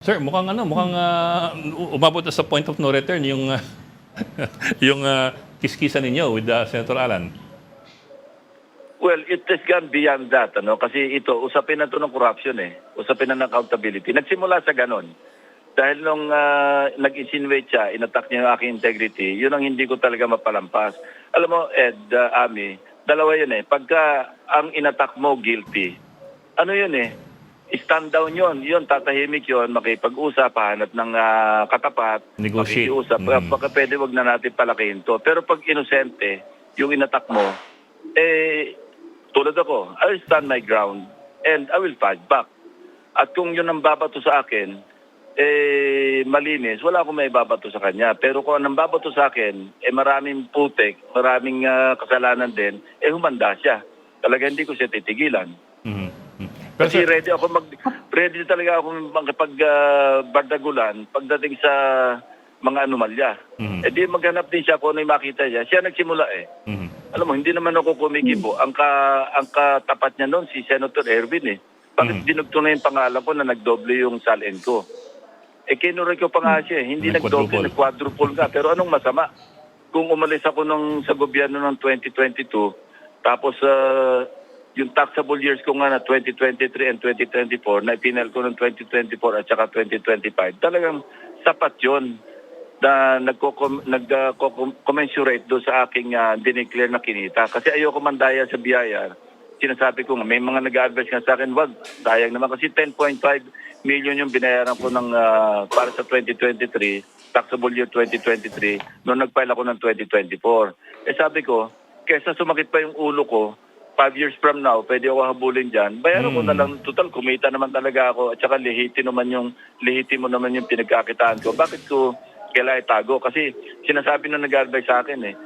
Sir, mukhang umabot na sa point of no return yung yung kiskisan ninyo with Senator Alan. Well, it has gone beyond that, kasi ito, usapin na ito ng corruption usapin na ng accountability. Nagsimula sa ganon. Dahil nung nag-insinuate siya, inattack niya yung aking integrity, yun ang hindi ko talaga mapalampas. Alam mo, Ed, Ami, dalawa yun Pagka ang inattack mo guilty, ano yun stand down yun, tatahimik yun, makipag-usap, hanap ng katapat, Negotiate. makikiusap, baka pwede wag na natin palakihin to. Pero pag inosente, yung inattack mo, tulad ako, I will stand my ground and I will fight back. At kung yun ang babato sa akin, malinis, wala akong may babato sa kanya. Pero kung anong babato sa akin, maraming putik, maraming kasalanan din, humanda siya. Talaga hindi ko siya titigilan. Kasi ready talaga ako makipag-bardagulan pagdating sa mga anomalya. Di maghanap din siya kung ano yung makita niya. Siya nagsimula Alam mo, hindi naman ako kumikibo. Ang katapat niya noon, si Senator Erwin Bakit dinugto na yung pangalan ko na nagdoble yung salin ko? Kinuray ko pa nga siya Hindi nagdoble, nag-quadruple nga. Pero anong masama? Kung umalis ako sa gobyerno ng 2022, tapos yung taxable years ko nga na 2023 and 2024, na ipinal ko ng 2024 at saka 2025, talagang sapat yun na nag-commensurate doon sa aking dineclare na kinita. Kasi ayoko mandaya sa biyaya. Sinasabi ko nga, may mga nag-advise nga sa akin, wag, dayang naman kasi 10.5 million yung binayaran ko para sa 2023, taxable year 2023, nung nag-file ako ng 2024. Sabi ko, kesa sumakit pa yung ulo ko, 5 years from now, pwede ako habulin dyan. Bayaran ko na lang, total, kumita naman talaga ako. At saka lehitimo naman yung pinagkakitaan ko. Bakit ko kailangan itago? Kasi sinasabi na nag-advise sa akin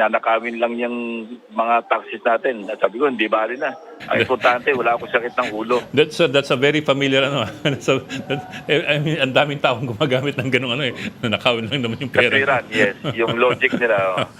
nanakawin lang yung mga taxes natin. At sabi ko, hindi bali na. Ang importante, wala akong sakit ng ulo. That's a very familiar I mean, ang daming taong gumagamit ng ganung nanakawin lang naman yung pera. Kasiran, yes. Yung logic nila.